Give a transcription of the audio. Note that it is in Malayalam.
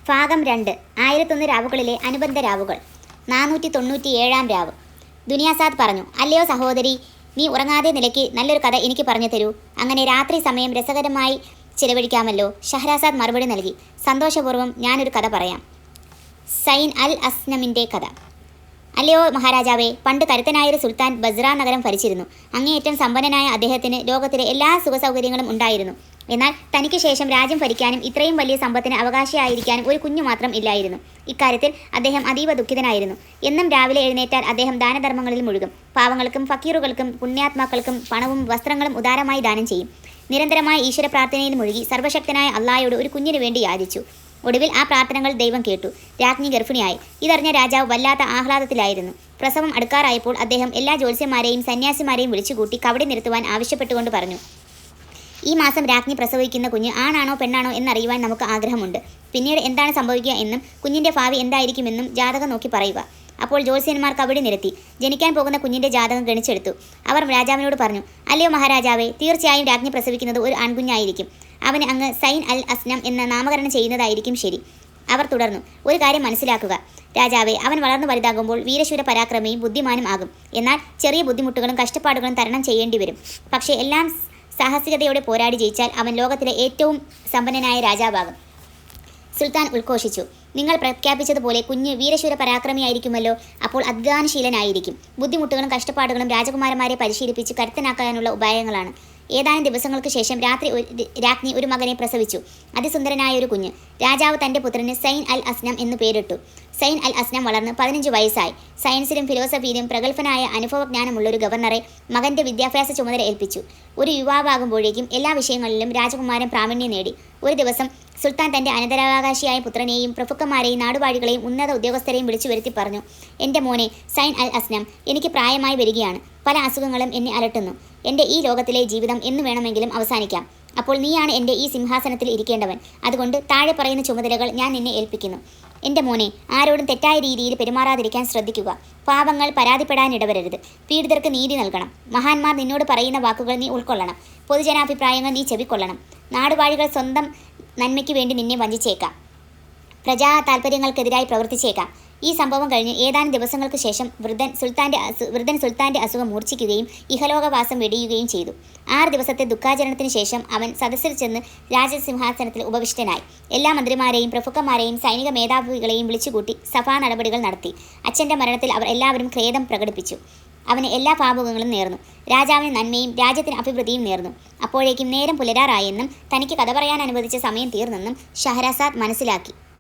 ഭാഗം 2 1001 രാവുകളിലെ അനുബന്ധ രാവുകൾ 497-ാം രാവ്. ദുനിയാസാദ് പറഞ്ഞു, അല്ലയോ സഹോദരി, നീ ഉറങ്ങാതെ നിലയ്ക്ക് നല്ലൊരു കഥ എനിക്ക് പറഞ്ഞു തരൂ. അങ്ങനെ രാത്രി സമയം രസകരമായി ചിലവഴിക്കാമല്ലോ. ഷഹ്രസാദ് മറുപടി നൽകി, സന്തോഷപൂർവ്വം ഞാനൊരു കഥ പറയാം. സൈൻ അൽ അസ്നമിൻ്റെ കഥ. അല്ലയോ മഹാരാജാവേ, പണ്ട് കരുത്തനായൊരു സുൽത്താൻ ബസ്ര നഗരം ഭരിച്ചിരുന്നു. അങ്ങേയറ്റം സമ്പന്നനായ അദ്ദേഹത്തിന് ലോകത്തിലെ എല്ലാ സുഖസൗകര്യങ്ങളും ഉണ്ടായിരുന്നു. എന്നാൽ തനിക്ക് ശേഷം രാജ്യം ഭരിക്കാനും ഇത്രയും വലിയ സമ്പത്തിന് അവകാശിയായിരിക്കാനും ഒരു കുഞ്ഞു മാത്രം ഇല്ലായിരുന്നു. ഇക്കാര്യത്തിൽ അദ്ദേഹം അതീവ ദുഃഖിതനായിരുന്നു. എന്നും രാവിലെ എഴുന്നേറ്റാൽ അദ്ദേഹം ദാനധർമ്മങ്ങളിൽ മുഴുകും. പാവങ്ങൾക്കും ഫക്കീറുകൾക്കും പുണ്യാത്മാക്കൾക്കും പണവും വസ്ത്രങ്ങളും ഉദാരമായി ദാനം ചെയ്യും. നിരന്തരമായ ഈശ്വര പ്രാർത്ഥനയിൽ മുഴുകി സർവ്വശക്തനായ അള്ളാഹയോട് ഒരു കുഞ്ഞിനു വേണ്ടി യാചിച്ചു. ഒടുവിൽ ആ പ്രാർത്ഥനകൾ ദൈവം കേട്ടു. രാജ്ഞി ഗർഭിണിയായി. ഇതറിഞ്ഞ രാജാവ് വല്ലാത്ത ആഹ്ലാദത്തിലായിരുന്നു. പ്രസവം അടുക്കാറായപ്പോൾ അദ്ദേഹം എല്ലാ ജ്യോത്സ്യന്മാരെയും സന്യാസിമാരെയും വിളിച്ചുകൂട്ടി കവടി നിരത്തുവാൻ ആവശ്യപ്പെട്ടുകൊണ്ട് പറഞ്ഞു, ഈ മാസം രാജ്ഞി പ്രസവിക്കുന്ന കുഞ്ഞ് ആണാണോ പെണ്ണാണോ എന്നറിയുവാൻ നമുക്ക് ആഗ്രഹമുണ്ട്. പിന്നീട് എന്താണ് സംഭവിക്കുക എന്നും കുഞ്ഞിൻ്റെ ഭാവി എന്തായിരിക്കുമെന്നും ജാതകം നോക്കി പറയുക. അപ്പോൾ ജ്യോത്സ്യന്മാർ കവടി നിരത്തി ജനിക്കാൻ പോകുന്ന കുഞ്ഞിൻ്റെ ജാതകം ഗണിച്ചെടുത്തു. അവർ രാജാവിനോട് പറഞ്ഞു, അല്ലയോ മഹാരാജാവേ, തീർച്ചയായും രാജ്ഞി പ്രസവിക്കുന്നത് ഒരു ആൺകുഞ്ഞായിരിക്കും. അവന് അങ്ങ് സൈൻ അൽ അസ്നം എന്ന നാമകരണം ചെയ്യുന്നതായിരിക്കും ശരി. അവർ തുടർന്നു, ഒരു കാര്യം മനസ്സിലാക്കുക രാജാവേ, അവൻ വളർന്നു വലുതാകുമ്പോൾ വീരശൂര പരാക്രമിയും ബുദ്ധിമാനും ആകും. എന്നാൽ ചെറിയ ബുദ്ധിമുട്ടുകളും കഷ്ടപ്പാടുകളും തരണം ചെയ്യേണ്ടി വരും. പക്ഷേ എല്ലാം സാഹസികതയോടെ പോരാടി ജയിച്ചാൽ അവൻ ലോകത്തിലെ ഏറ്റവും സമ്പന്നനായ രാജാവാകും. സുൽത്താൻ ഉദ്ഘോഷിച്ചു, നിങ്ങൾ പ്രഖ്യാപിച്ചതുപോലെ കുഞ്ഞ് വീരശൂര പരാക്രമിയായിരിക്കുമല്ലോ. അപ്പോൾ അധ്വാനശീലനായിരിക്കും. ബുദ്ധിമുട്ടുകളും കഷ്ടപ്പാടുകളും രാജകുമാരന്മാരെ പരിശീലിപ്പിച്ച് കരുത്തനാക്കാനുള്ള ഉപായങ്ങളാണ്. ഏതാനും ദിവസങ്ങൾക്ക് ശേഷം രാജ്ഞി ഒരു മകനെ പ്രസവിച്ചു. അതിസുന്ദരനായ ഒരു കുഞ്ഞ്. രാജാവ് തൻ്റെ പുത്രന് സൈൻ അൽ അസ്നം എന്ന് പേരിട്ടു. സൈൻ അൽ അസ്നം വളർന്ന് 15 വയസ്സായി. സയൻസിലും ഫിലോസഫിയിലും പ്രഗത്ഭനായ അനുഭവജ്ഞാനമുള്ളൊരു ഗവർണറെ മകൻ്റെ വിദ്യാഭ്യാസ ചുമതല ഏൽപ്പിച്ചു. ഒരു യുവാവാകുമ്പോഴേക്കും എല്ലാ വിഷയങ്ങളിലും രാജകുമാരൻ പ്രാവീണ്യം നേടി. ഒരു ദിവസം സുൽത്താൻ തൻ്റെ അനന്തരാവകാശിയായ പുത്രനെയും പ്രഭുക്കന്മാരെയും നാടുവാഴികളെയും ഉന്നത ഉദ്യോഗസ്ഥരെയും വിളിച്ചു വരുത്തി പറഞ്ഞു, എൻ്റെ മോനെ സൈൻ അൽ അസ്നം, എനിക്ക് പ്രായമായി വരികയാണ്. പല അസുഖങ്ങളും എന്നെ അലട്ടുന്നു. എൻ്റെ ഈ ലോകത്തിലെ ജീവിതം എന്ന് വേണമെങ്കിലും അവസാനിക്കാം. അപ്പോൾ നീയാണ് എൻ്റെ ഈ സിംഹാസനത്തിൽ ഇരിക്കേണ്ടവൻ. അതുകൊണ്ട് താഴെ പറയുന്ന ചുമതലകൾ ഞാൻ നിന്നെ ഏൽപ്പിക്കുന്നു. എൻ്റെ മോനെ, ആരോടും തെറ്റായ രീതിയിൽ പെരുമാറാതിരിക്കാൻ ശ്രദ്ധിക്കുക. പാവങ്ങൾ പരാതിപ്പെടാനിടവരരുത്. പീഡിതർക്ക് നീതി നൽകണം. മഹാന്മാർ നിന്നോട് പറയുന്ന വാക്കുകൾ നീ ഉൾക്കൊള്ളണം. പൊതുജനാഭിപ്രായങ്ങൾ നീ ചെവിക്കൊള്ളണം. നാടുവാഴികൾ സ്വന്തം നന്മയ്ക്ക് വേണ്ടി നിന്നെ വഞ്ചിച്ചേക്കാം. പ്രജാ താൽപ്പര്യങ്ങൾക്കെതിരായി പ്രവർത്തിച്ചേക്കാം. ഈ സംഭവം കഴിഞ്ഞ് ഏതാനും ദിവസങ്ങൾക്ക് ശേഷം വൃദ്ധൻ സുൽത്താൻ്റെ അസുഖം മൂർച്ഛിക്കുകയും ഇഹലോകവാസം വെടിയുകയും ചെയ്തു. 6 ദിവസത്തെ ദുഃഖാചരണത്തിന് ശേഷം അവൻ സദസ്സിൽ ചെന്ന് രാജസിംഹാസനത്തിൽ ഉപവിഷ്ടനായി. എല്ലാ മന്ത്രിമാരെയും പ്രഭുക്കന്മാരെയും സൈനിക മേധാവികളെയും വിളിച്ചുകൂട്ടി സഭാ നടപടികൾ നടത്തി. അച്ഛൻ്റെ മരണത്തിൽ അവർ എല്ലാവരും ഖേദം പ്രകടിപ്പിച്ചു. അവന് എല്ലാ ഭാവുകങ്ങളും നേർന്നു. രാജാവിന് നന്മയും രാജ്യത്തിന് അഭിവൃദ്ധിയും നേർന്നു. അപ്പോഴേക്കും നേരം പുലരാറായെന്നും തനിക്ക് കഥ പറയാൻ അനുവദിച്ച സമയം തീർന്നെന്നും ഷഹ്രസാദ് മനസ്സിലാക്കി.